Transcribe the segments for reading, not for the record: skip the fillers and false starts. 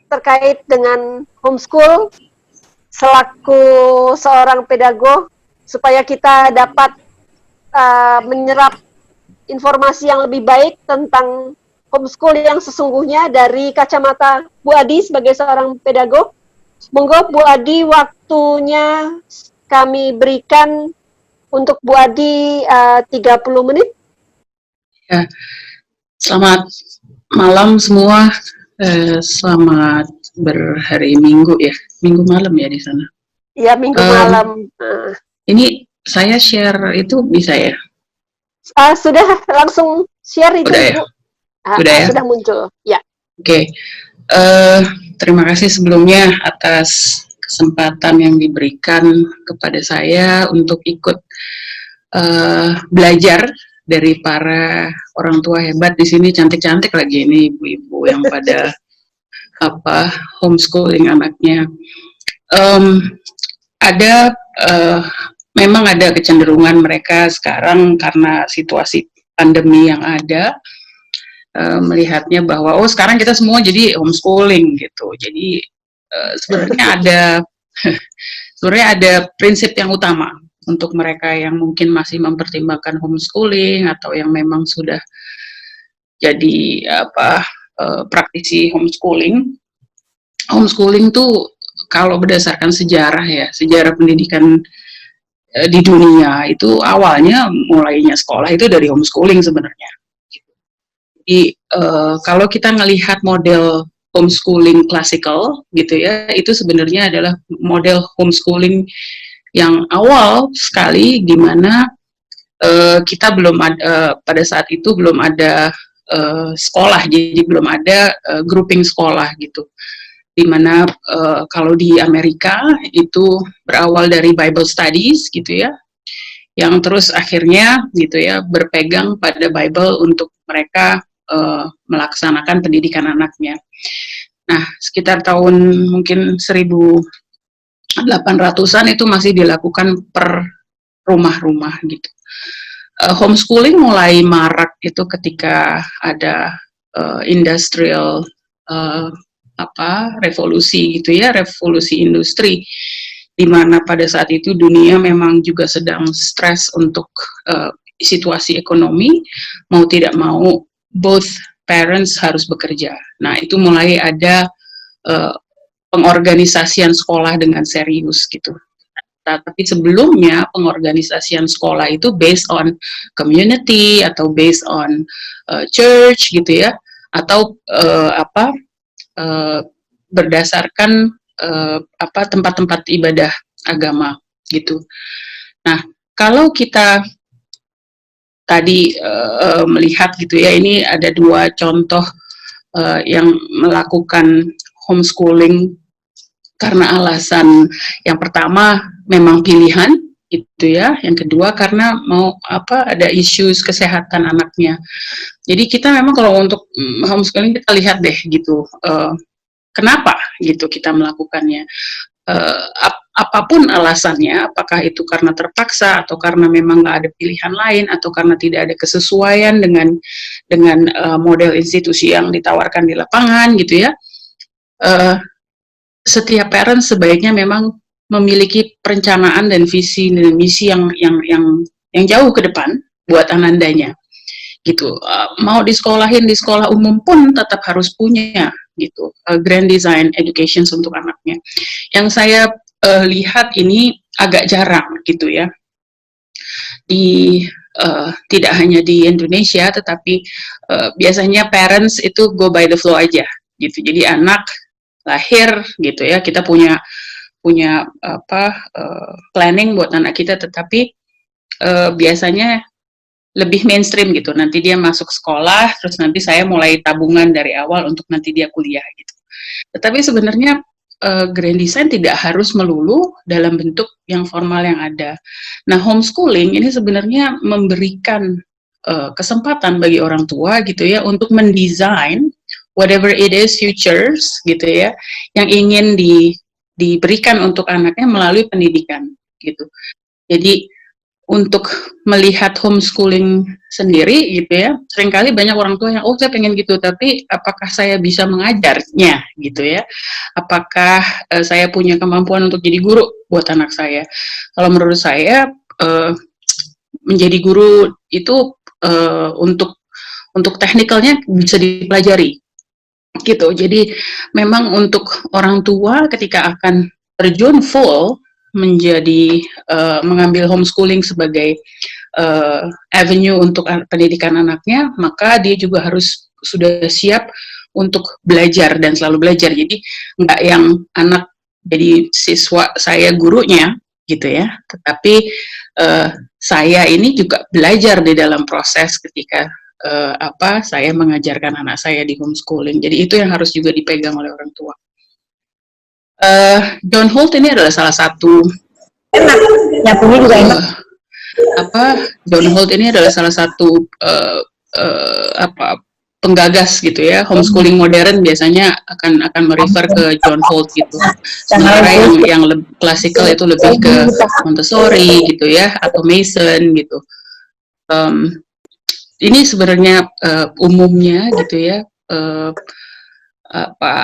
terkait dengan homeschool selaku seorang pedagog supaya kita dapat menyerap informasi yang lebih baik tentang homeschool yang sesungguhnya dari kacamata Bu Adi sebagai seorang pedagog. Monggo Bu Adi, waktunya kami berikan untuk Bu Adi 30 menit. Ya, selamat malam semua. Selamat berhari Minggu ya, Minggu malam ya di sana. Ya, Minggu malam. Ini saya share itu bisa ya? Sudah langsung share itu, Udah Ibu. Ya? Sudah ya? Sudah muncul. Ya. Oke. Terima kasih sebelumnya atas kesempatan yang diberikan kepada saya untuk ikut belajar dari para orang tua hebat di sini, cantik-cantik lagi ini ibu-ibu yang pada homeschooling anaknya. Memang ada kecenderungan mereka sekarang karena situasi pandemi yang ada, melihatnya bahwa sekarang kita semua jadi homeschooling gitu. Jadi sebenarnya ada prinsip yang utama untuk mereka yang mungkin masih mempertimbangkan homeschooling atau yang memang sudah jadi praktisi homeschooling. Homeschooling tuh kalau berdasarkan sejarah ya, sejarah pendidikan di dunia itu awalnya mulainya sekolah itu dari homeschooling sebenarnya. Jadi kalau kita ngelihat model homeschooling klasikal gitu ya, itu sebenarnya adalah model homeschooling yang awal sekali, di mana kita belum ada pada saat itu belum ada sekolah, jadi belum ada grouping sekolah gitu. Dimana kalau di Amerika itu berawal dari Bible Studies gitu ya, yang terus akhirnya gitu ya berpegang pada Bible untuk mereka melaksanakan pendidikan anaknya. Nah, sekitar tahun mungkin 1800-an itu masih dilakukan per rumah-rumah gitu. Homeschooling mulai marak itu ketika ada industrial revolusi gitu ya, revolusi industri, di mana pada saat itu dunia memang juga sedang stres untuk situasi ekonomi, mau tidak mau both parents harus bekerja. Nah, itu mulai ada pengorganisasian sekolah dengan serius gitu. Tapi sebelumnya pengorganisasian sekolah itu based on community atau based on church gitu ya, atau berdasarkan tempat-tempat ibadah agama gitu. Nah, kalau kita tadi melihat gitu ya, ini ada dua contoh yang melakukan homeschooling karena alasan yang pertama memang pilihan gitu ya, yang kedua karena mau ada isu kesehatan anaknya. Jadi kita memang kalau untuk homeschooling kita lihat deh gitu, kenapa gitu kita melakukannya. Apapun alasannya, apakah itu karena terpaksa atau karena memang nggak ada pilihan lain atau karena tidak ada kesesuaian dengan model institusi yang ditawarkan di lapangan gitu ya. Setiap parent sebaiknya memang memiliki perencanaan dan visi dan misi yang jauh ke depan buat anandanya gitu. Mau disekolahin di sekolah umum pun tetap harus punya gitu grand design education untuk anaknya. Yang saya lihat ini agak jarang gitu ya, tidak hanya di Indonesia, tetapi biasanya parents itu go by the flow aja gitu. Jadi anak lahir gitu ya, kita punya planning buat anak kita, tetapi biasanya lebih mainstream gitu. Nanti dia masuk sekolah, terus nanti saya mulai tabungan dari awal untuk nanti dia kuliah gitu. Tetapi sebenarnya grand design tidak harus melulu dalam bentuk yang formal yang ada. Nah, homeschooling ini sebenarnya memberikan kesempatan bagi orang tua gitu ya untuk mendesain whatever it is futures gitu ya yang ingin diberikan untuk anaknya melalui pendidikan gitu. Jadi untuk melihat homeschooling sendiri gitu ya, seringkali banyak orang tua yang, oh saya pengen gitu, tapi apakah saya bisa mengajarnya gitu ya? Apakah saya punya kemampuan untuk jadi guru buat anak saya? Kalau menurut saya menjadi guru itu untuk teknikalnya bisa dipelajari gitu. Jadi memang untuk orang tua ketika akan terjun full menjadi mengambil homeschooling sebagai avenue untuk pendidikan anaknya, maka dia juga harus sudah siap untuk belajar dan selalu belajar. Jadi nggak yang anak jadi siswa saya gurunya gitu ya, tetapi saya ini juga belajar di dalam proses ketika saya mengajarkan anak saya di homeschooling. Jadi itu yang harus juga dipegang oleh orang tua. John Holt ini adalah salah satu Enak, nyapunya juga enak. John Holt ini adalah salah satu penggagas gitu ya, homeschooling modern biasanya akan merefer ke John Holt gitu. Sementara yang klasikal itu lebih ke Montessori gitu ya, atau Mason gitu. Ini sebenarnya umumnya gitu ya,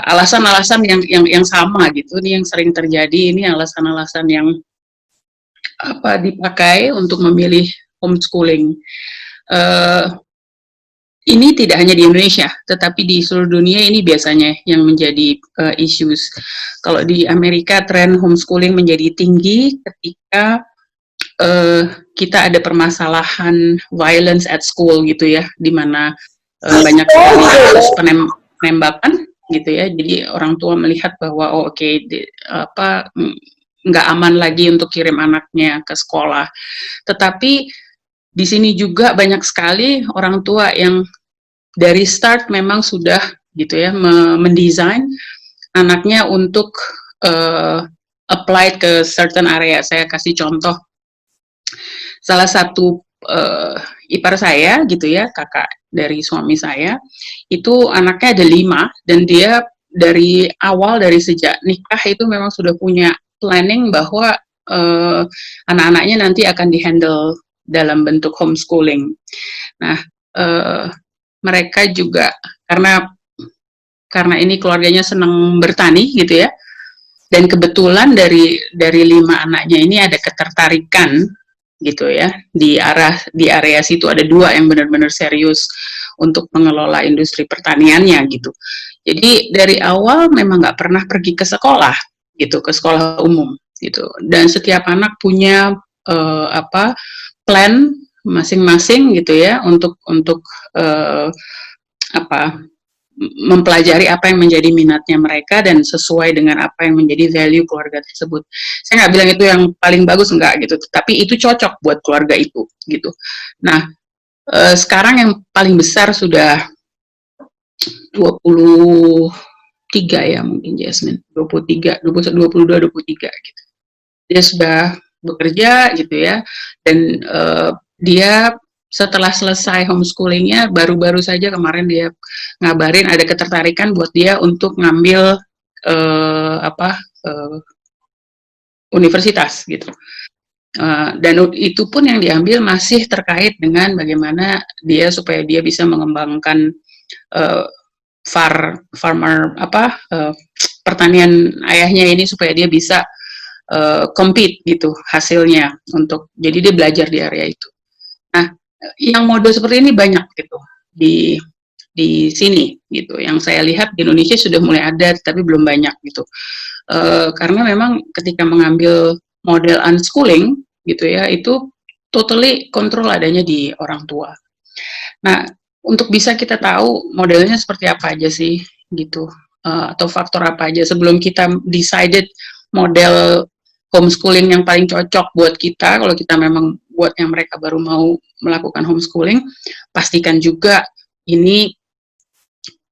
alasan-alasan yang sama gitu, ini yang sering terjadi, ini alasan-alasan yang dipakai untuk memilih homeschooling. Ini tidak hanya di Indonesia, tetapi di seluruh dunia ini biasanya yang menjadi issues. Kalau di Amerika tren homeschooling menjadi tinggi ketika kita ada permasalahan violence at school gitu ya, di mana banyak kasus penembakan gitu ya. Jadi orang tua melihat bahwa nggak aman lagi untuk kirim anaknya ke sekolah. Tetapi di sini juga banyak sekali orang tua yang dari start memang sudah gitu ya mendesain anaknya untuk apply ke certain area. Saya kasih contoh, salah satu ipar saya gitu ya, kakak dari suami saya, itu anaknya ada 5 dan dia dari awal, dari sejak nikah itu memang sudah punya planning bahwa anak-anaknya nanti akan dihandle dalam bentuk homeschooling. Nah, mereka juga karena ini keluarganya senang bertani gitu ya, dan kebetulan dari 5 anaknya ini ada ketertarikan gitu ya, di area situ ada 2 yang benar-benar serius untuk mengelola industri pertaniannya gitu. Jadi dari awal memang nggak pernah pergi ke sekolah gitu, ke sekolah umum gitu, dan setiap anak punya plan masing-masing gitu ya untuk mempelajari apa yang menjadi minatnya mereka dan sesuai dengan apa yang menjadi value keluarga tersebut. Saya nggak bilang itu yang paling bagus, enggak gitu, tapi itu cocok buat keluarga itu gitu. Nah, sekarang yang paling besar sudah 23 ya mungkin Jasmine, 23, 22, 23 gitu. Dia sudah bekerja gitu ya, dan dia setelah selesai homeschoolingnya baru-baru saja kemarin dia ngabarin ada ketertarikan buat dia untuk ngambil universitas gitu. Dan itu pun yang diambil masih terkait dengan bagaimana dia supaya dia bisa mengembangkan pertanian ayahnya ini supaya dia bisa compete gitu hasilnya, untuk jadi dia belajar di area itu. Nah, yang mode seperti ini banyak gitu di sini gitu. Yang saya lihat di Indonesia sudah mulai ada, tapi belum banyak gitu. Karena memang ketika mengambil model unschooling gitu ya, itu totally kontrol adanya di orang tua. Nah, untuk bisa kita tahu modelnya seperti apa aja sih gitu, atau faktor apa aja sebelum kita decided model homeschooling yang paling cocok buat kita. Kalau kita memang buat yang mereka baru mau melakukan homeschooling, pastikan juga ini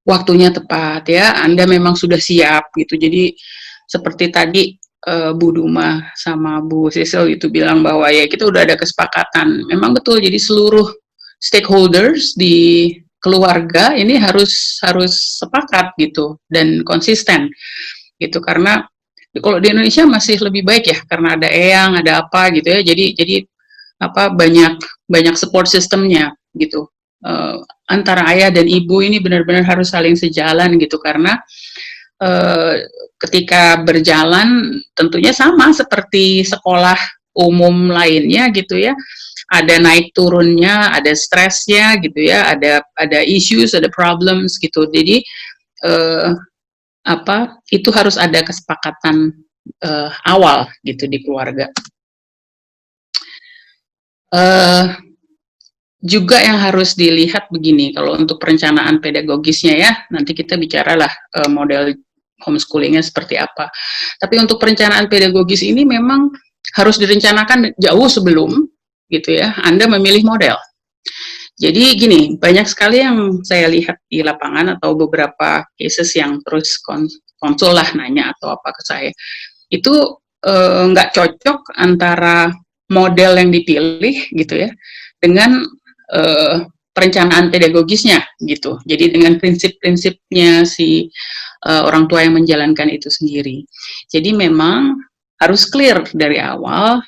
waktunya tepat ya, Anda memang sudah siap gitu. Jadi seperti tadi Bu Duma sama Bu Sisil itu bilang bahwa ya kita udah ada kesepakatan. Memang betul, jadi seluruh stakeholders di keluarga ini harus sepakat gitu dan konsisten gitu, karena kalau di Indonesia masih lebih baik ya, karena ada eyang, ada apa gitu ya, jadi banyak support sistemnya gitu. Antara ayah dan ibu ini benar-benar harus saling sejalan gitu, karena ketika berjalan tentunya sama seperti sekolah umum lainnya gitu ya, ada naik turunnya, ada stresnya gitu ya, ada issues, ada problems gitu. Jadi itu harus ada kesepakatan awal gitu di keluarga. Juga yang harus dilihat begini, kalau untuk perencanaan pedagogisnya ya, nanti kita bicaralah model homeschoolingnya seperti apa. Tapi untuk perencanaan pedagogis ini memang harus direncanakan jauh sebelum gitu ya, Anda memilih model. Jadi gini, banyak sekali yang saya lihat di lapangan atau beberapa cases yang terus konsul lah nanya atau apa ke saya, itu nggak cocok antara model yang dipilih gitu ya dengan perencanaan pedagogisnya gitu. Jadi dengan prinsip-prinsipnya si orang tua yang menjalankan itu sendiri. Jadi memang harus clear dari awal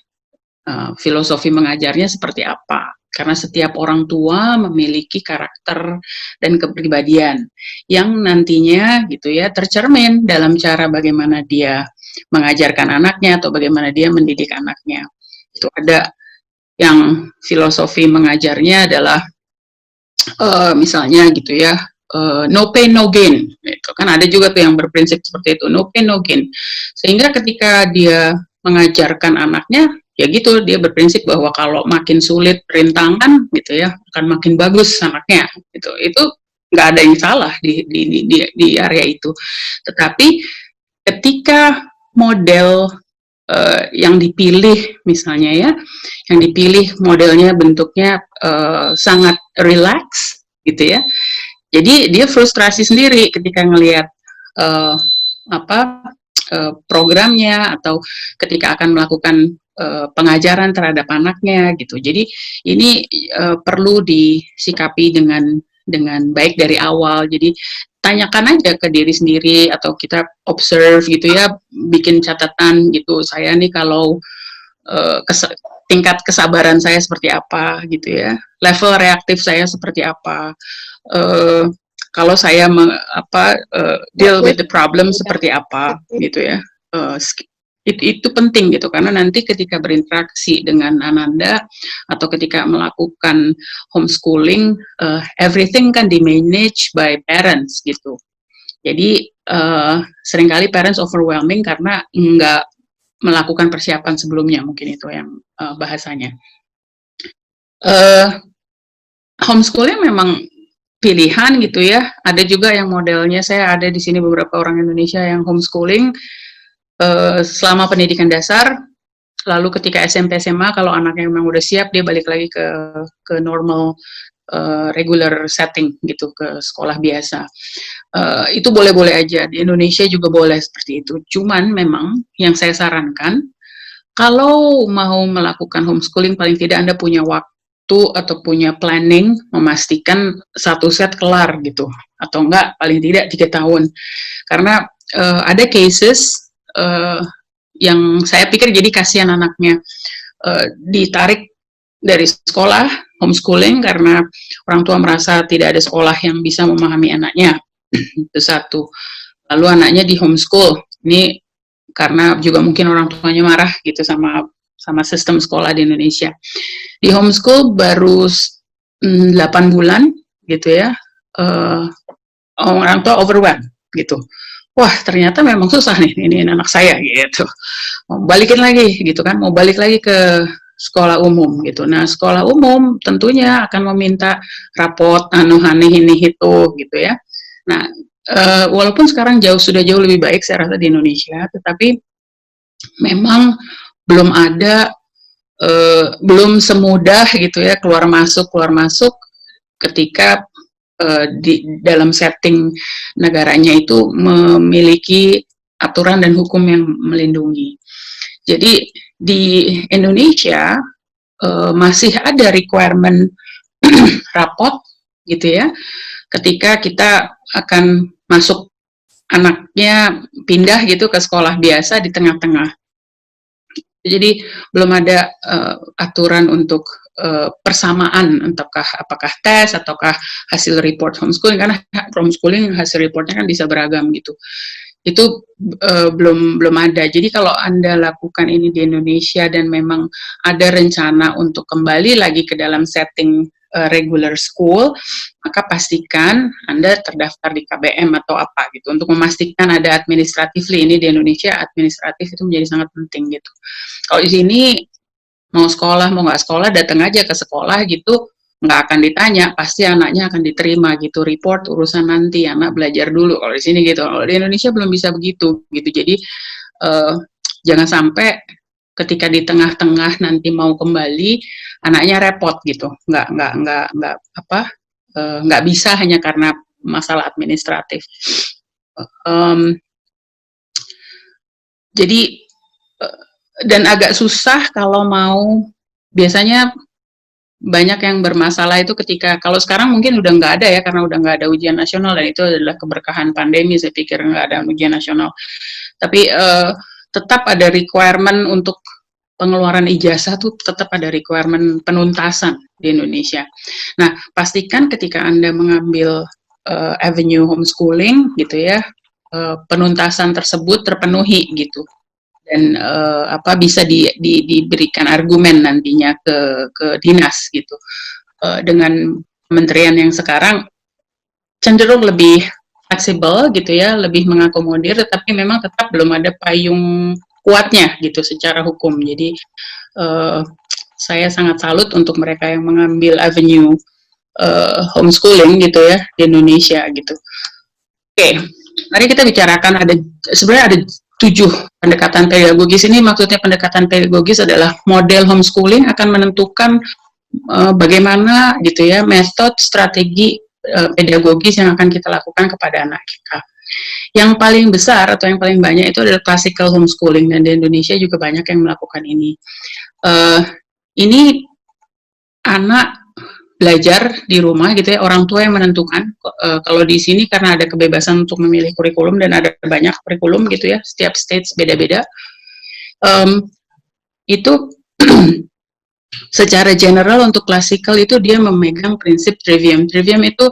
filosofi mengajarnya seperti apa. Karena setiap orang tua memiliki karakter dan kepribadian yang nantinya gitu ya tercermin dalam cara bagaimana dia mengajarkan anaknya atau bagaimana dia mendidik anaknya. Itu ada yang filosofi mengajarnya adalah misalnya gitu ya, no pain no gain. Itu kan ada juga tuh yang berprinsip seperti itu, no pain no gain. Sehingga ketika dia mengajarkan anaknya, ya gitu, dia berprinsip bahwa kalau makin sulit rintangan gitu ya, akan makin bagus anaknya. Itu nggak ada yang salah di area itu. Tetapi ketika model yang dipilih misalnya ya, yang dipilih modelnya bentuknya sangat relax gitu ya. Jadi dia frustrasi sendiri ketika ngelihat programnya atau ketika akan melakukan pengajaran terhadap anaknya gitu. Jadi ini perlu disikapi dengan baik dari awal. Jadi tanyakan aja ke diri sendiri atau kita observe gitu ya, bikin catatan gitu. Saya nih kalau tingkat kesabaran saya seperti apa gitu ya, level reaktif saya seperti apa, kalau saya deal with the problem seperti apa gitu ya. Itu penting gitu, karena nanti ketika berinteraksi dengan Ananda atau ketika melakukan homeschooling, everything kan di-manage by parents gitu. Jadi seringkali parents overwhelming karena nggak melakukan persiapan sebelumnya, mungkin itu yang bahasanya. Homeschooling memang pilihan gitu ya. Ada juga yang modelnya, saya ada di sini beberapa orang Indonesia yang homeschooling selama pendidikan dasar, lalu ketika SMP SMA kalau anaknya memang udah siap, dia balik lagi ke normal regular setting gitu, ke sekolah biasa. Itu boleh-boleh aja, di Indonesia juga boleh seperti itu. Cuman memang yang saya sarankan, kalau mau melakukan homeschooling paling tidak Anda punya waktu atau punya planning memastikan satu set kelar gitu, atau enggak paling tidak 3 tahun. Karena ada cases yang saya pikir jadi kasihan anaknya, ditarik dari sekolah homeschooling karena orang tua merasa tidak ada sekolah yang bisa memahami anaknya. Itu satu. Lalu anaknya di homeschool. Ini karena juga mungkin orang tuanya marah gitu sama sistem sekolah di Indonesia. Di homeschool baru 8 bulan gitu ya, orang tua overwhelmed gitu. Wah, ternyata memang susah nih ini anak saya gitu. Mau balikin lagi gitu kan, mau balik lagi ke sekolah umum gitu. Nah, sekolah umum tentunya akan meminta rapot ini itu gitu ya. Nah, walaupun sekarang sudah jauh lebih baik saya rasa di Indonesia, tetapi memang belum ada, belum semudah gitu ya keluar masuk ketika di dalam setting negaranya itu memiliki aturan dan hukum yang melindungi. Jadi di Indonesia masih ada requirement rapot gitu ya, ketika kita akan masuk anaknya pindah gitu ke sekolah biasa di tengah-tengah. Jadi belum ada aturan untuk persamaan apakah tes ataukah hasil report homeschooling, karena homeschooling hasil reportnya kan bisa beragam gitu. Itu belum ada. Jadi kalau Anda lakukan ini di Indonesia dan memang ada rencana untuk kembali lagi ke dalam setting regular school, maka pastikan Anda terdaftar di KBM atau apa gitu, untuk memastikan ada administratively. Ini di Indonesia administratif itu menjadi sangat penting gitu. Kalau di sini mau sekolah mau nggak sekolah, datang aja ke sekolah gitu, nggak akan ditanya, pasti anaknya akan diterima gitu. Report urusan nanti, anak belajar dulu. Kalau di sini gitu. Kalau di Indonesia belum bisa begitu gitu. Jadi jangan sampai ketika di tengah-tengah nanti mau kembali anaknya repot gitu. Nggak bisa hanya karena masalah administratif. Jadi dan agak susah kalau mau, biasanya banyak yang bermasalah itu ketika, kalau sekarang mungkin udah nggak ada ya, karena udah nggak ada ujian nasional, dan itu adalah keberkahan pandemi, saya pikir nggak ada ujian nasional. Tapi tetap ada requirement untuk pengeluaran ijazah tuh, tetap ada requirement penuntasan di Indonesia. Nah, pastikan ketika Anda mengambil avenue homeschooling gitu ya, penuntasan tersebut terpenuhi gitu. Dan bisa diberikan argumen nantinya ke dinas gitu. Dengan kementerian yang sekarang cenderung lebih fleksibel gitu ya, lebih mengakomodir, tetapi memang tetap belum ada payung kuatnya gitu secara hukum. Jadi saya sangat salut untuk mereka yang mengambil avenue homeschooling gitu ya di Indonesia gitu. Oke, mari kita bicarakan, sebenarnya ada 7 pendekatan pedagogis. Ini maksudnya pendekatan pedagogis adalah model homeschooling akan menentukan bagaimana gitu ya metode strategi pedagogis yang akan kita lakukan kepada anak kita. Yang paling besar atau yang paling banyak itu adalah classical homeschooling, dan di Indonesia juga banyak yang melakukan ini. Ini anak belajar di rumah gitu ya, orang tua yang menentukan. Kalau di sini karena ada kebebasan untuk memilih kurikulum dan ada banyak kurikulum gitu ya, setiap states beda-beda. Itu secara general untuk klasikal itu dia memegang prinsip trivium. Trivium itu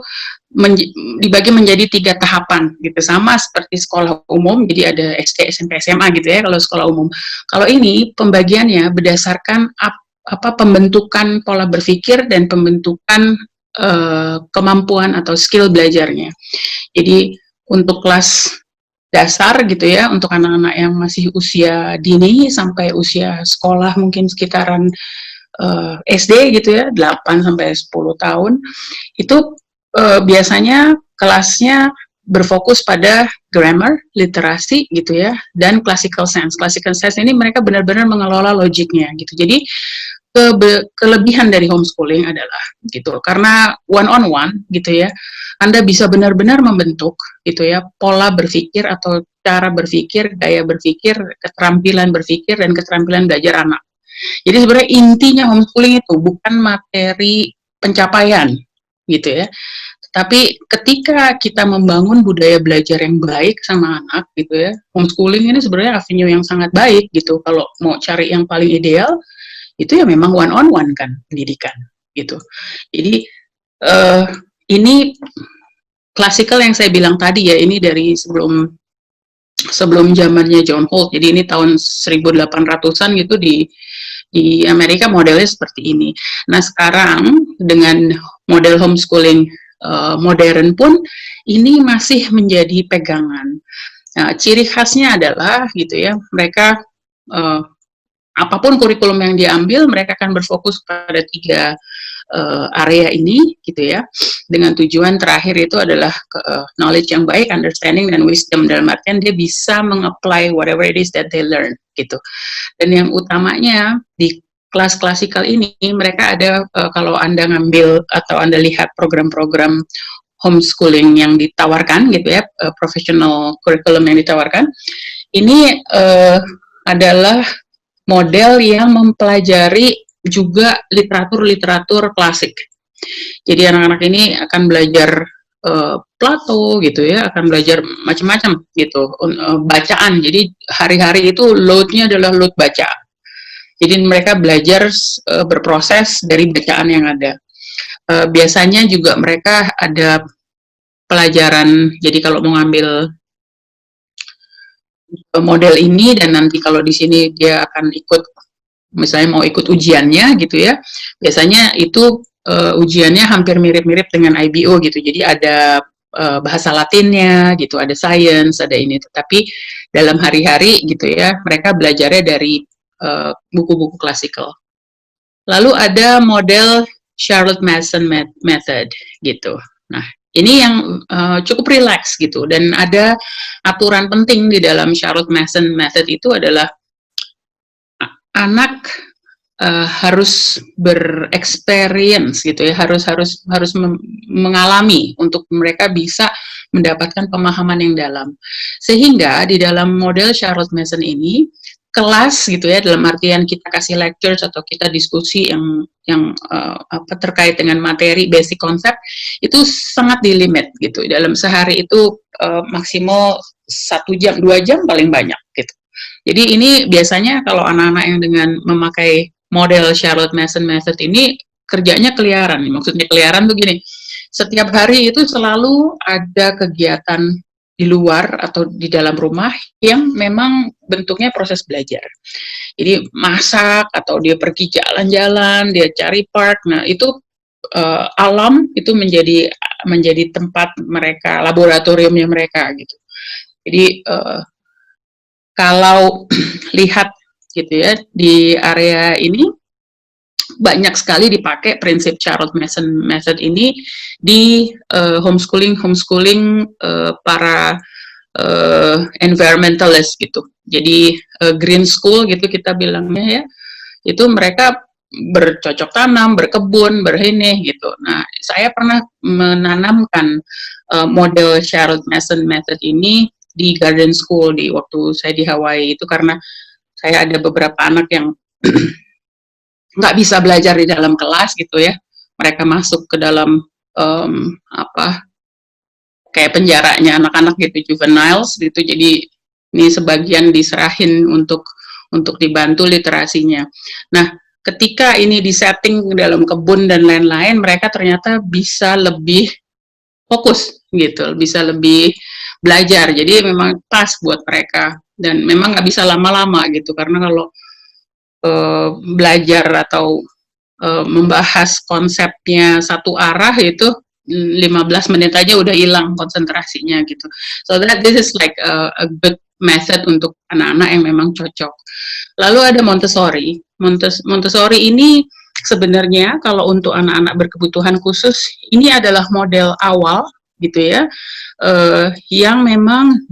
dibagi menjadi 3 tahapan gitu, sama seperti sekolah umum. Jadi ada SD, SMP, SMA gitu ya kalau sekolah umum. Kalau ini pembagiannya berdasarkan pembentukan pola berpikir dan pembentukan kemampuan atau skill belajarnya. Jadi untuk kelas dasar gitu ya, untuk anak-anak yang masih usia dini sampai usia sekolah mungkin sekitaran SD gitu ya, 8 sampai 10 tahun, itu biasanya kelasnya berfokus pada grammar, literasi gitu ya, dan classical sense. Classical sense ini mereka benar-benar mengelola logiknya gitu. Jadi kelebihan dari homeschooling adalah gitu, karena one on one gitu ya, Anda bisa benar-benar membentuk gitu ya pola berpikir atau cara berpikir, gaya berpikir, keterampilan berpikir dan keterampilan belajar anak. Jadi sebenarnya intinya homeschooling itu bukan materi pencapaian gitu ya, tapi ketika kita membangun budaya belajar yang baik sama anak gitu ya, homeschooling ini sebenarnya avenue yang sangat baik gitu. Kalau mau cari yang paling ideal, itu ya memang one on one kan pendidikan gitu. Jadi ini klasikal yang saya bilang tadi ya, ini dari sebelum zamannya John Holt. Jadi ini tahun 1800-an gitu di Amerika modelnya seperti ini. Nah sekarang dengan model homeschooling modern pun ini masih menjadi pegangan. Nah, ciri khasnya adalah gitu ya, mereka apapun kurikulum yang diambil, mereka akan berfokus pada 3 area ini gitu ya, dengan tujuan terakhir itu adalah knowledge yang baik, understanding dan wisdom, dalam artian dia bisa mengapply whatever it is that they learn gitu. Dan yang utamanya di kelas klasikal ini mereka ada kalau Anda ngambil atau Anda lihat program-program homeschooling yang ditawarkan gitu ya, professional curriculum yang ditawarkan, ini adalah model yang mempelajari juga literatur klasik. Jadi anak-anak ini akan belajar Plato gitu ya, akan belajar macam-macam gitu, bacaan. Jadi hari-hari itu load-nya adalah load baca. Jadi mereka belajar berproses dari bacaan yang ada. Biasanya juga mereka ada pelajaran, jadi kalau mau ngambil model ini dan nanti kalau di sini dia akan ikut, misalnya mau ikut ujiannya gitu ya, biasanya itu ujiannya hampir mirip-mirip dengan IBO gitu, jadi ada bahasa Latinnya gitu, ada science, ada ini, tetapi dalam hari-hari gitu ya, mereka belajarnya dari buku-buku klasikal. Lalu ada model Charlotte Mason Method gitu. Nah, ini yang cukup rileks gitu, dan ada aturan penting di dalam Charlotte Mason Method itu adalah anak harus bereksperience gitu ya, harus mengalami untuk mereka bisa mendapatkan pemahaman yang dalam. Sehingga di dalam model Charlotte Mason ini, kelas gitu ya, dalam artian kita kasih lectures atau kita diskusi yang terkait dengan materi basic konsep, itu sangat di limit gitu. Dalam sehari itu maksimal 1 jam 2 jam paling banyak gitu. Jadi ini biasanya kalau anak-anak yang dengan memakai model Charlotte Mason Method ini kerjanya keliaran. Maksudnya keliaran tuh gini, setiap hari itu selalu ada kegiatan di luar atau di dalam rumah yang memang bentuknya proses belajar. Jadi masak atau dia pergi jalan-jalan, dia cari park. Nah, itu alam itu menjadi tempat mereka, laboratoriumnya mereka gitu. Jadi kalau lihat gitu ya, di area ini banyak sekali dipakai prinsip Charlotte Mason Method ini di homeschooling para environmentalist gitu. Jadi green school gitu kita bilangnya ya. Itu mereka bercocok tanam, berkebun, berhini gitu. Nah, saya pernah menanamkan model Charlotte Mason Method ini di garden school di waktu saya di Hawaii itu, karena saya ada beberapa anak yang nggak bisa belajar di dalam kelas gitu ya. Mereka masuk ke dalam kayak penjaranya anak-anak gitu, juveniles gitu. Jadi ini sebagian diserahin untuk dibantu literasinya. Nah, ketika ini disetting dalam kebun dan lain-lain, mereka ternyata bisa lebih fokus gitu, bisa lebih belajar. Jadi memang pas buat mereka, dan memang nggak bisa lama-lama gitu, karena kalau belajar atau membahas konsepnya satu arah itu 15 menit aja udah hilang konsentrasinya gitu. So that this is like a good method untuk anak-anak yang memang cocok. Lalu ada Montessori. Montessori ini sebenarnya kalau untuk anak-anak berkebutuhan khusus, ini adalah model awal gitu ya, yang memang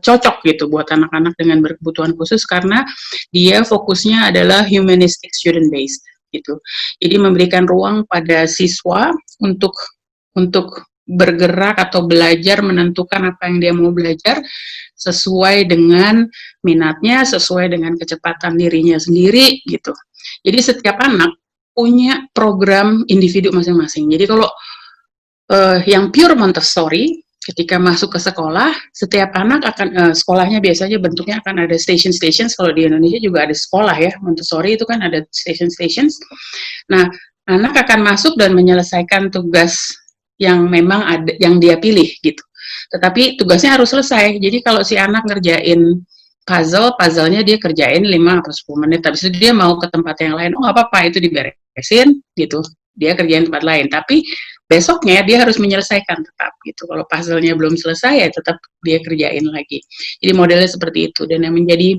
cocok gitu buat anak-anak dengan berkebutuhan khusus, karena dia fokusnya adalah humanistic student based gitu. Jadi memberikan ruang pada siswa untuk bergerak atau belajar, menentukan apa yang dia mau belajar sesuai dengan minatnya, sesuai dengan kecepatan dirinya sendiri gitu. Jadi setiap anak punya program individu masing-masing. Jadi kalau yang pure Montessori, ketika masuk ke sekolah, setiap anak akan sekolahnya biasanya bentuknya akan ada station. Kalau di Indonesia juga ada sekolah ya, Montessori itu kan ada station. Nah, anak akan masuk dan menyelesaikan tugas yang memang ada, yang dia pilih gitu. Tetapi tugasnya harus selesai. Jadi kalau si anak ngerjain puzzle-nya dia kerjain 5 atau 10 menit, habis itu dia mau ke tempat yang lain, oh nggak apa-apa, itu diberesin gitu, dia kerjain tempat lain. Tapi besoknya dia harus menyelesaikan tetap gitu. Kalau puzzle-nya belum selesai ya tetap dia kerjain lagi. Jadi modelnya seperti itu. Dan yang menjadi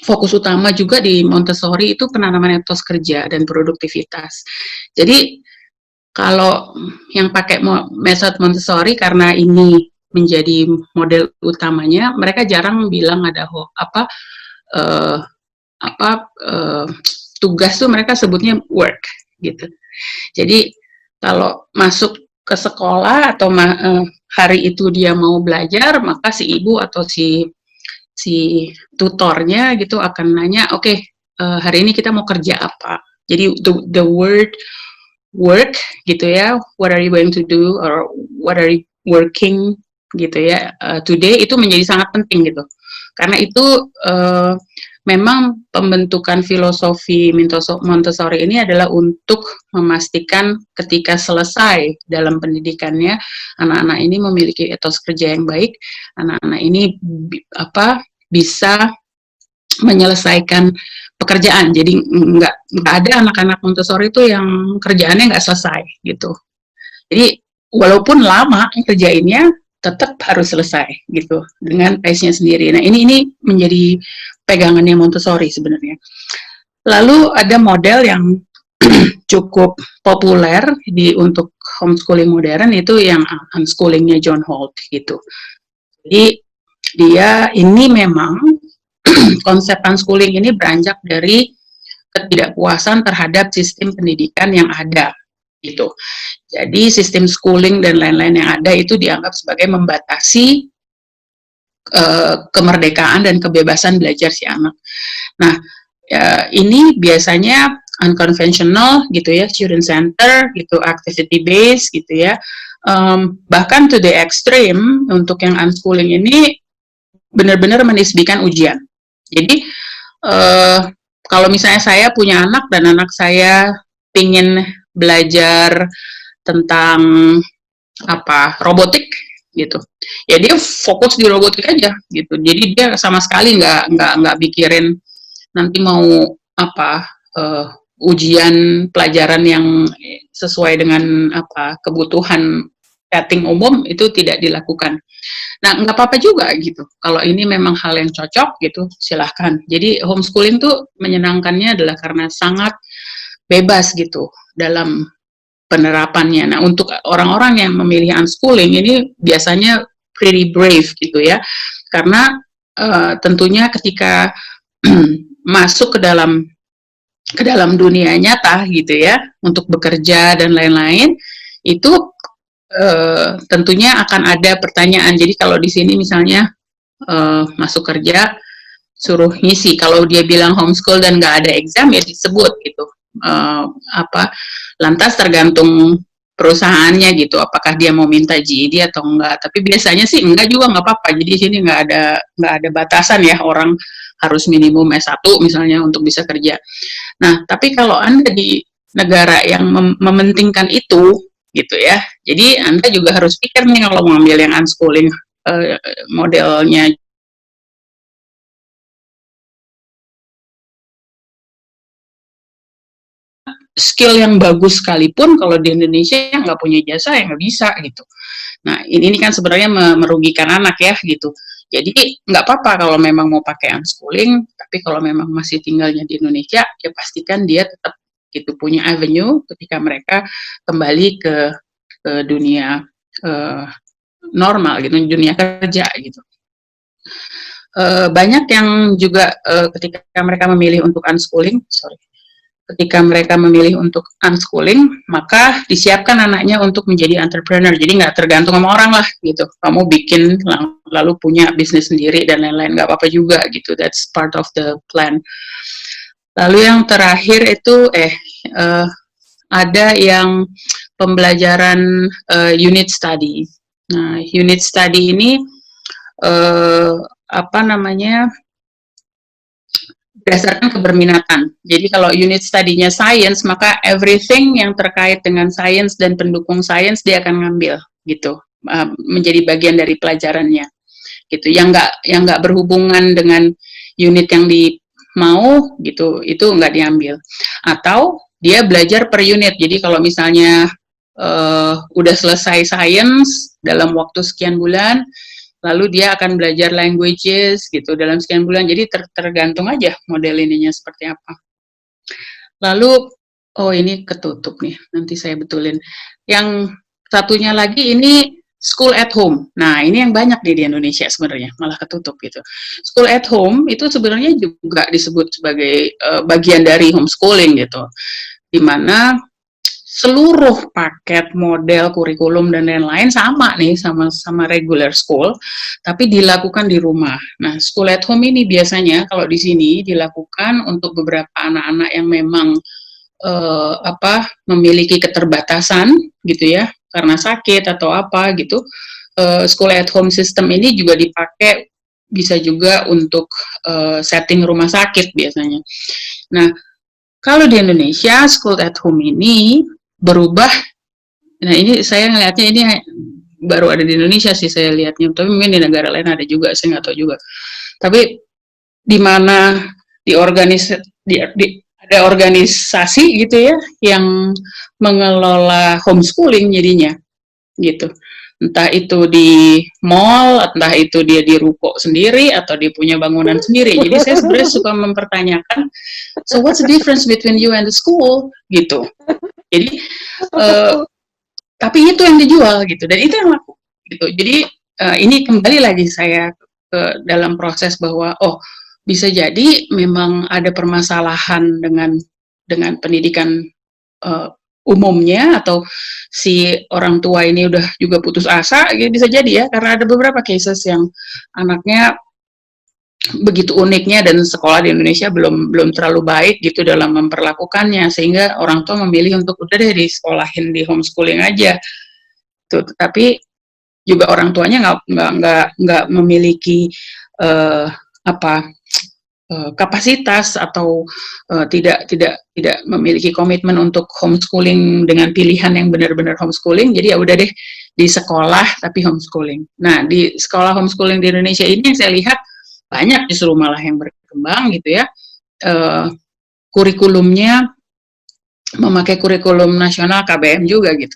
fokus utama juga di Montessori itu penanaman etos kerja dan produktivitas. Jadi kalau yang pakai metode Montessori, karena ini menjadi model utamanya, mereka jarang bilang ada tugas tuh mereka sebutnya work gitu. Jadi kalau masuk ke sekolah atau hari itu dia mau belajar, maka si ibu atau si tutornya gitu akan nanya, oke, hari ini kita mau kerja apa? Jadi the word work gitu ya, what are you going to do or what are you working gitu ya, today, itu menjadi sangat penting gitu. Karena itu memang pembentukan filosofi Montessori ini adalah untuk memastikan ketika selesai dalam pendidikannya, anak-anak ini memiliki etos kerja yang baik, anak-anak ini bisa menyelesaikan pekerjaan. Jadi nggak ada anak-anak Montessori itu yang kerjaannya nggak selesai gitu. Jadi walaupun lama kerjainnya, tetap harus selesai gitu dengan pace-nya sendiri. Nah ini menjadi pegangannya Montessori sebenarnya. Lalu ada model yang cukup populer untuk homeschooling modern, itu yang unschoolingnya John Holt gitu. Jadi dia ini memang konsep unschooling ini beranjak dari ketidakpuasan terhadap sistem pendidikan yang ada gitu. Jadi sistem schooling dan lain-lain yang ada itu dianggap sebagai membatasi kemerdekaan dan kebebasan belajar si anak. Nah, ini biasanya unconventional gitu ya, student center gitu, activity based gitu ya. Bahkan to the extreme untuk yang unschooling ini benar-benar menisbikan ujian. Jadi kalau misalnya saya punya anak dan anak saya ingin belajar tentang robotik gitu, ya dia fokus di robotik aja gitu. Jadi dia sama sekali nggak pikirin nanti mau ujian pelajaran yang sesuai dengan kebutuhan setting umum, itu tidak dilakukan. Nah, nggak apa-apa juga gitu. Kalau ini memang hal yang cocok gitu, silahkan. Jadi homeschooling tuh menyenangkannya adalah karena sangat bebas gitu dalam penerapannya. Nah, untuk orang-orang yang memilih unschooling ini biasanya pretty brave gitu ya, karena tentunya ketika masuk ke dalam dunia nyata gitu ya, untuk bekerja dan lain-lain, itu tentunya akan ada pertanyaan. Jadi kalau di sini misalnya masuk kerja, suruh ngisi. Kalau dia bilang homeschool dan nggak ada exam, ya disebut gitu. Lantas tergantung perusahaannya gitu, apakah dia mau minta GED atau enggak. Tapi biasanya sih enggak juga, nggak apa-apa. Jadi di sini nggak ada batasan ya, orang harus minimum S1 misalnya untuk bisa kerja. Nah, tapi kalau Anda di negara yang mementingkan itu gitu ya, jadi Anda juga harus pikir nih kalau mau ambil yang unschooling modelnya. Skill yang bagus sekalipun kalau di Indonesia nggak punya jasa ya nggak bisa gitu. Nah ini kan sebenarnya merugikan anak ya gitu. Jadi nggak apa-apa kalau memang mau pakai unschooling, tapi kalau memang masih tinggalnya di Indonesia, ya pastikan dia tetap gitu punya avenue ketika mereka kembali ke dunia normal gitu, dunia kerja gitu. Banyak yang juga ketika mereka memilih untuk unschooling, ketika mereka memilih untuk unschooling, maka disiapkan anaknya untuk menjadi entrepreneur. Jadi nggak tergantung sama orang lah gitu. Kamu bikin lalu punya bisnis sendiri dan lain-lain, nggak apa-apa juga gitu. That's part of the plan. Lalu yang terakhir itu ada yang pembelajaran unit study. Nah, unit study ini berdasarkan keberminatan. Jadi kalau unit study-nya science, maka everything yang terkait dengan science dan pendukung science dia akan ngambil gitu, menjadi bagian dari pelajarannya gitu. Yang nggak berhubungan dengan unit yang mau gitu, itu nggak diambil. Atau dia belajar per unit. Jadi kalau misalnya udah selesai science dalam waktu sekian bulan, lalu dia akan belajar languages gitu dalam sekian bulan. Jadi tergantung aja model ininya seperti apa. Lalu, ini ketutup nih, nanti saya betulin. Yang satunya lagi ini school at home. Nah, ini yang banyak nih di Indonesia sebenarnya, malah ketutup gitu. School at home itu sebenarnya juga disebut sebagai bagian dari homeschooling gitu, di mana seluruh paket model kurikulum dan lain-lain sama nih sama regular school, tapi dilakukan di rumah. Nah, school at home ini biasanya kalau di sini dilakukan untuk beberapa anak-anak yang memang memiliki keterbatasan gitu ya, karena sakit atau apa gitu. School at home system ini juga dipakai bisa juga untuk setting rumah sakit biasanya. Nah, kalau di Indonesia school at home ini berubah. Nah, ini saya ngelihatnya ini baru ada di Indonesia sih saya lihatnya, tapi mungkin di negara lain ada juga, saya nggak tahu juga. Tapi di mana ada organisasi gitu ya yang mengelola homeschooling jadinya gitu. Entah itu di mall, entah itu dia di ruko sendiri atau dia punya bangunan sendiri. Jadi saya sebenarnya suka mempertanyakan, so what's the difference between you and the school gitu. Jadi tapi itu yang dijual gitu, dan itu yang laku gitu. Jadi ini kembali lagi saya ke dalam proses bahwa bisa jadi memang ada permasalahan dengan pendidikan umumnya, atau si orang tua ini udah juga putus asa, gitu, bisa jadi ya, karena ada beberapa cases yang anaknya begitu uniknya dan sekolah di Indonesia belum terlalu baik gitu dalam memperlakukannya, sehingga orang tua memilih untuk udah deh disekolahin di homeschooling aja tuh. Tapi juga orang tuanya nggak memiliki kapasitas atau tidak memiliki komitmen untuk homeschooling dengan pilihan yang benar-benar homeschooling. Jadi ya udah deh di sekolah tapi homeschooling. Nah, di sekolah homeschooling di Indonesia ini yang saya lihat banyak justru malah yang berkembang gitu ya. Kurikulumnya memakai kurikulum nasional KBM juga gitu.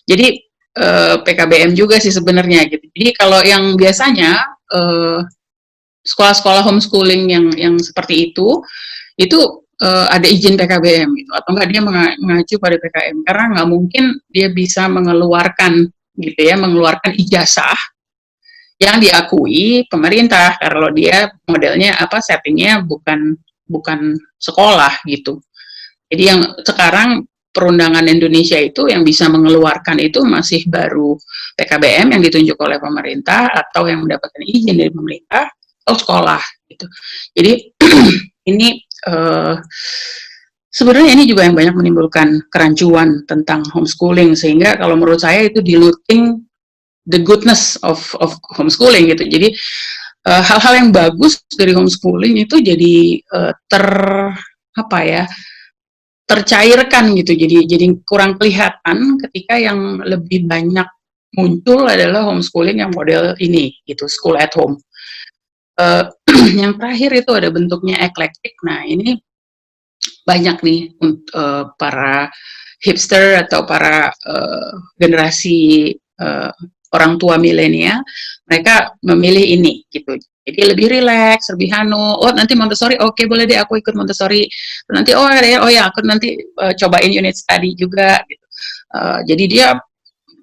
Jadi PKBM juga sih sebenarnya gitu. Jadi kalau yang biasanya sekolah-sekolah homeschooling yang seperti itu ada izin PKBM gitu, atau enggak dia mengacu pada PKM, karena nggak mungkin dia bisa mengeluarkan ijazah yang diakui pemerintah kalau dia modelnya settingnya bukan sekolah gitu. Jadi yang sekarang perundangan Indonesia itu yang bisa mengeluarkan itu masih baru PKBM yang ditunjuk oleh pemerintah atau yang mendapatkan izin dari pemerintah atau sekolah gitu. Jadi ini sebenarnya ini juga yang banyak menimbulkan kerancuan tentang homeschooling, sehingga kalau menurut saya itu diluting the goodness of homeschooling gitu. Jadi hal-hal yang bagus dari homeschooling itu jadi tercairkan gitu. Jadi kurang kelihatan ketika yang lebih banyak muncul adalah homeschooling yang model ini gitu, school at home. Yang terakhir itu ada bentuknya eklektik. Nah, ini banyak nih para hipster atau para generasi orang tua milenial, mereka memilih ini gitu. Jadi lebih rileks, lebih nanti Montessori, oke, boleh deh aku ikut Montessori. Nanti ya aku nanti cobain unit study juga gitu. Jadi dia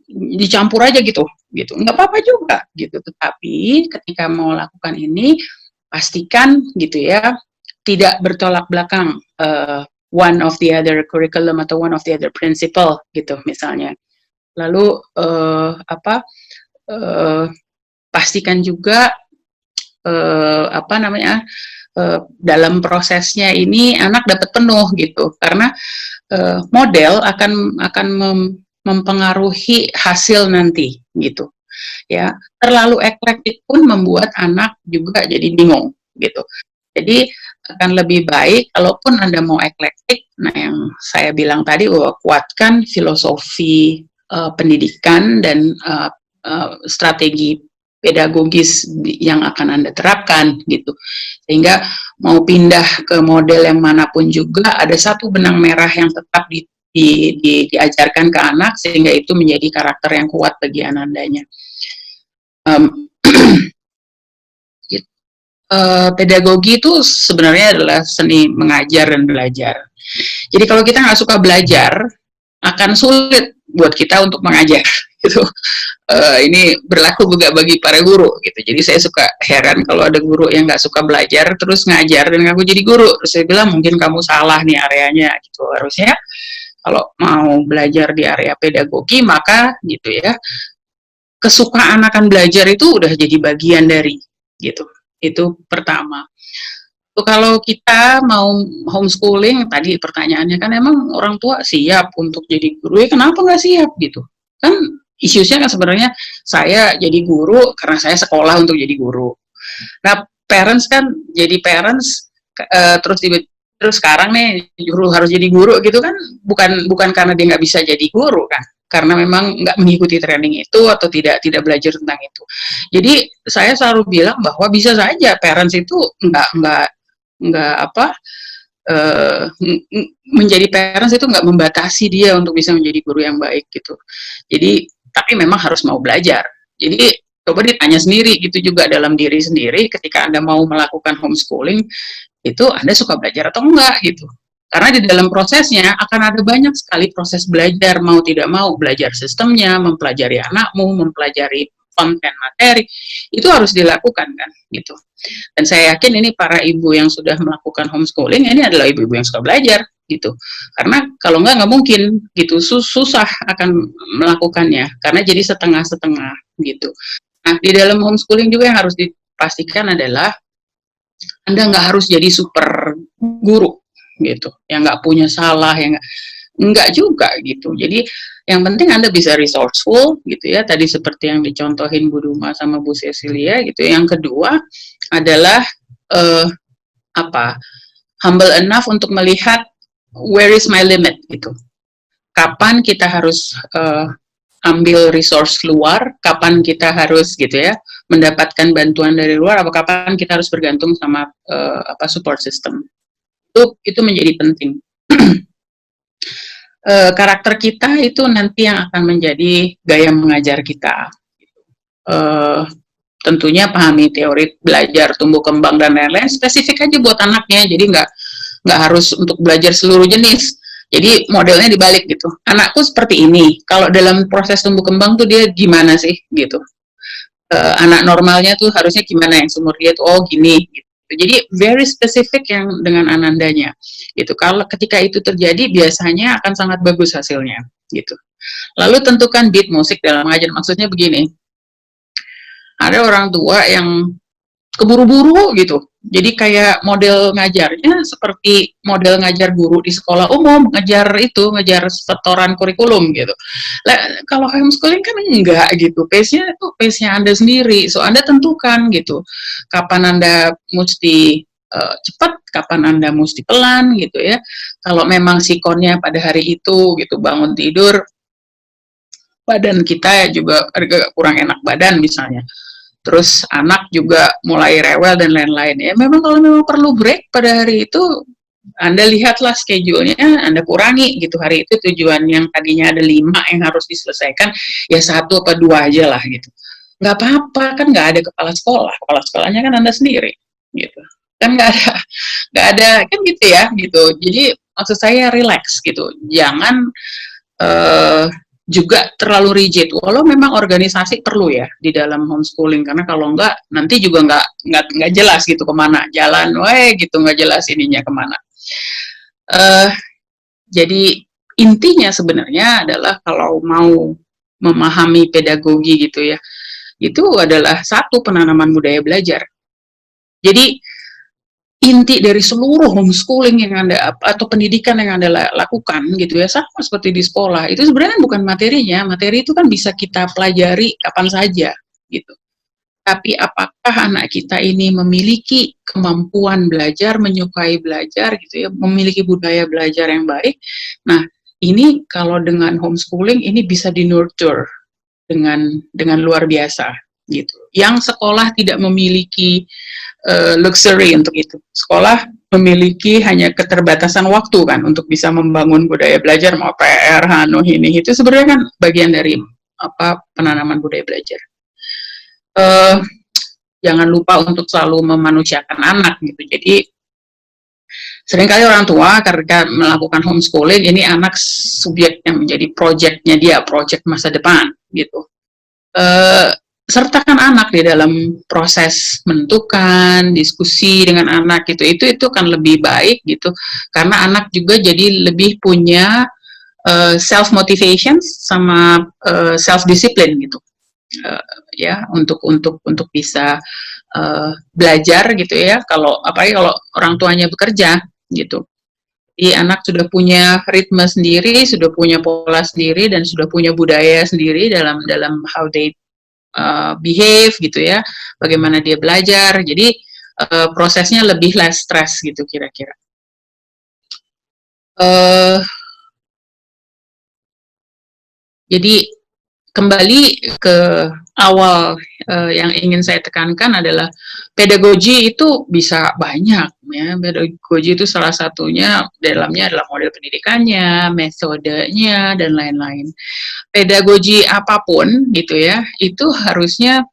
dicampur aja gitu. Nggak apa-apa juga gitu. Tetapi ketika mau lakukan ini, pastikan gitu ya, tidak bertolak belakang one of the other curriculum atau one of the other principle gitu misalnya. Lalu pastikan juga dalam prosesnya ini anak dapat penuh gitu, karena model akan mempengaruhi hasil nanti gitu ya. Terlalu eklektik pun membuat anak juga jadi bingung gitu. Jadi akan lebih baik kalaupun Anda mau eklektik, nah yang saya bilang tadi bahwa kuatkan filosofi pendidikan dan strategi pedagogis yang akan Anda terapkan gitu. Sehingga mau pindah ke model yang manapun juga ada satu benang merah yang tetap diajarkan ke anak, sehingga itu menjadi karakter yang kuat bagi anak-anaknya. Pedagogi itu sebenarnya adalah seni mengajar dan belajar. Jadi kalau kita nggak suka belajar, akan sulit buat kita untuk mengajar gitu. Ini berlaku juga bagi para guru gitu. Jadi saya suka heran kalau ada guru yang nggak suka belajar terus ngajar dan ngaku jadi guru. Terus saya bilang mungkin kamu salah nih areanya gitu. Harusnya kalau mau belajar di area pedagogi, maka gitu ya, kesukaan akan belajar itu udah jadi bagian dari gitu. Itu pertama. Kalau kita mau homeschooling, tadi pertanyaannya kan emang orang tua siap untuk jadi guru, ya kenapa nggak siap gitu? Kan isu-nya kan sebenarnya saya jadi guru karena saya sekolah untuk jadi guru. Nah, parents kan jadi parents terus sekarang nih guru harus jadi guru gitu kan, bukan karena dia nggak bisa jadi guru kan, karena memang nggak mengikuti training itu atau tidak belajar tentang itu. Jadi saya selalu bilang bahwa bisa saja parents itu nggak apa menjadi parents itu nggak membatasi dia untuk bisa menjadi guru yang baik gitu. Jadi tapi memang harus mau belajar. Jadi coba ditanya sendiri gitu juga dalam diri sendiri ketika Anda mau melakukan homeschooling itu Anda suka belajar atau enggak gitu. Karena di dalam prosesnya akan ada banyak sekali proses belajar, mau tidak mau belajar sistemnya, mempelajari anakmu, mempelajari konten materi, itu harus dilakukan kan gitu. Dan saya yakin ini para ibu yang sudah melakukan homeschooling, ini adalah ibu-ibu yang suka belajar gitu. Karena kalau nggak mungkin gitu, susah akan melakukannya, karena jadi setengah-setengah gitu. Nah, di dalam homeschooling juga yang harus dipastikan adalah Anda nggak harus jadi super guru gitu, yang nggak punya salah, yang nggak juga gitu. Jadi yang penting Anda bisa resourceful gitu ya, tadi seperti yang dicontohin Bu Duma sama Bu Cecilia gitu. Yang kedua adalah humble enough untuk melihat where is my limit gitu. Kapan kita harus ambil resource luar, kapan kita harus gitu ya mendapatkan bantuan dari luar, apa kapan kita harus bergantung sama support system. Itu menjadi penting. Karakter kita itu nanti yang akan menjadi gaya mengajar kita. Tentunya pahami teori belajar, tumbuh kembang dan lain-lain, spesifik aja buat anaknya, jadi nggak harus untuk belajar seluruh jenis. Jadi modelnya dibalik gitu. Anakku seperti ini. Kalau dalam proses tumbuh kembang tuh dia gimana sih gitu. Anak normalnya tuh harusnya gimana, yang seumur dia tuh gini gitu. Jadi very specific yang dengan anandanya gitu. Kalau ketika itu terjadi biasanya akan sangat bagus hasilnya gitu. Lalu tentukan beat musik dalam mengajar. Maksudnya begini. Ada orang tua yang keburu-buru gitu. Jadi kayak model ngajarnya seperti model ngajar guru di sekolah umum, ngejar setoran kurikulum gitu. Kalau homeschooling kan enggak gitu, pace-nya itu pace-nya Anda sendiri, so Anda tentukan gitu, kapan Anda mesti cepat, kapan Anda mesti pelan gitu ya. Kalau memang sikonnya pada hari itu gitu, bangun tidur, badan kita juga agak kurang enak badan misalnya, terus anak juga mulai rewel dan lain-lain ya, memang kalau memang perlu break pada hari itu Anda lihatlah schedule-nya, Anda kurangi gitu, hari itu tujuan yang tadinya ada 5 yang harus diselesaikan ya 1 atau 2 aja lah gitu, nggak apa-apa kan, nggak ada kepala sekolahnya kan Anda sendiri gitu kan, nggak ada kan gitu ya gitu. Jadi maksud saya relax gitu, jangan juga terlalu rigid, walau memang organisasi perlu ya di dalam homeschooling, karena kalau enggak nanti juga nggak jelas gitu kemana jalan, gitu nggak jelas ininya kemana. Jadi intinya sebenarnya adalah kalau mau memahami pedagogi gitu ya, itu adalah satu, penanaman budaya belajar. Jadi inti dari seluruh homeschooling yang Anda atau pendidikan yang Anda lakukan gitu ya, sama seperti di sekolah, itu sebenarnya bukan materinya. Materi itu kan bisa kita pelajari kapan saja gitu. Tapi apakah anak kita ini memiliki kemampuan belajar, menyukai belajar gitu ya, memiliki budaya belajar yang baik. Nah, ini kalau dengan homeschooling ini bisa di-nurture dengan luar biasa gitu. Yang sekolah tidak memiliki luxury untuk itu. Sekolah memiliki hanya keterbatasan waktu kan untuk bisa membangun budaya belajar, mau PR, ini itu sebenarnya kan bagian dari penanaman budaya belajar. Jangan lupa untuk selalu memanusiakan anak gitu. Jadi seringkali orang tua ketika melakukan homeschooling, ini anak subjeknya menjadi projectnya dia, project masa depan gitu. Sertakan anak di dalam proses menentukan, diskusi dengan anak gitu, itu kan lebih baik gitu, karena anak juga jadi lebih punya self motivation sama self discipline gitu, ya untuk bisa belajar gitu ya. Kalau apalagi kalau orang tuanya bekerja gitu, jadi anak sudah punya ritme sendiri, sudah punya pola sendiri, dan sudah punya budaya sendiri dalam how they behave gitu ya, bagaimana dia belajar. Jadi prosesnya lebih less stress gitu kira-kira. Jadi kembali ke awal yang ingin saya tekankan adalah pedagogi itu bisa banyak ya. Pedagogi itu salah satunya dalamnya adalah model pendidikannya, metodenya dan lain-lain. Pedagogi apapun gitu ya, itu harusnya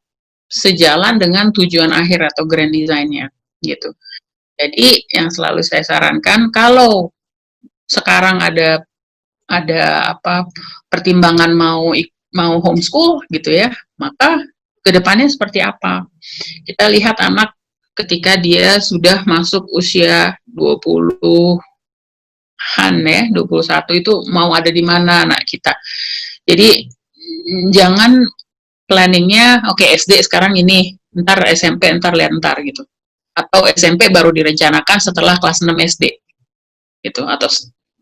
sejalan dengan tujuan akhir atau grand design-nya gitu. Jadi yang selalu saya sarankan kalau sekarang ada pertimbangan mau homeschool gitu ya, maka kedepannya seperti apa? Kita lihat anak ketika dia sudah masuk usia 20-an ya, 21 itu mau ada di mana anak kita. Jadi jangan planningnya SD sekarang ini, ntar SMP, ntar gitu. Atau SMP baru direncanakan setelah kelas 6 SD gitu. Atau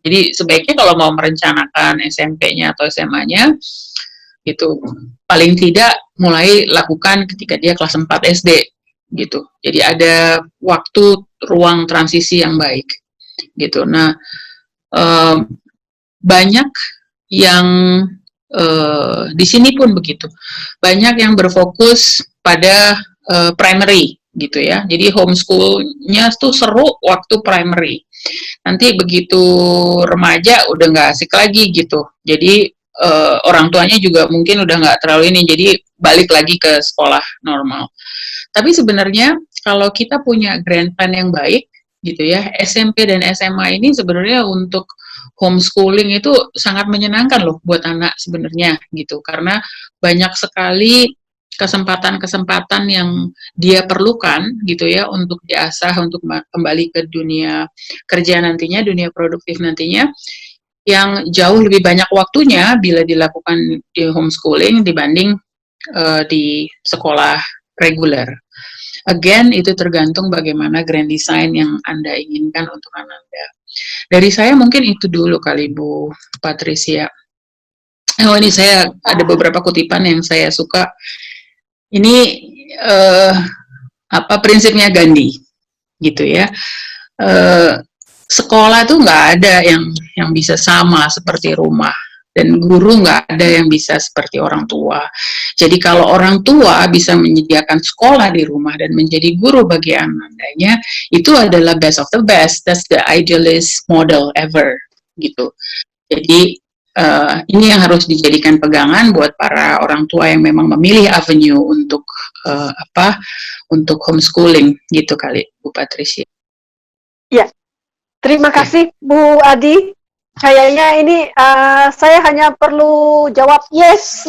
jadi sebaiknya kalau mau merencanakan SMP-nya atau SMA-nya gitu, paling tidak mulai lakukan ketika dia kelas 4 SD gitu. Jadi ada waktu ruang transisi yang baik gitu. Nah, banyak yang di sini pun begitu. Banyak yang berfokus pada primary gitu ya. Jadi homeschool-nya tuh seru waktu primary. Nanti begitu remaja udah nggak asik lagi gitu. Jadi orang tuanya juga mungkin udah nggak terlalu ini. Jadi balik lagi ke sekolah normal. Tapi sebenarnya kalau kita punya grand plan yang baik gitu ya, SMP dan SMA ini sebenarnya untuk homeschooling itu sangat menyenangkan loh buat anak sebenarnya gitu, karena banyak sekali kesempatan-kesempatan yang dia perlukan gitu ya untuk diasah untuk kembali ke dunia kerja nantinya, dunia produktif nantinya, yang jauh lebih banyak waktunya bila dilakukan di homeschooling dibanding di sekolah reguler. Again, itu tergantung bagaimana grand design yang Anda inginkan untuk anak Anda. Dari saya mungkin itu dulu kali Bu Patricia. Oh, ini saya ada beberapa kutipan yang saya suka. Ini prinsipnya Gandhi gitu ya. Sekolah tuh nggak ada yang bisa sama seperti rumah, dan guru nggak ada yang bisa seperti orang tua. Jadi kalau orang tua bisa menyediakan sekolah di rumah dan menjadi guru bagi anak-anaknya, itu adalah best of the best. That's the idealist model ever gitu. Jadi ini yang harus dijadikan pegangan buat para orang tua yang memang memilih avenue untuk untuk homeschooling gitu kali Bu Patricia. Ya, terima kasih Bu Adi. Kayaknya ini saya hanya perlu jawab yes.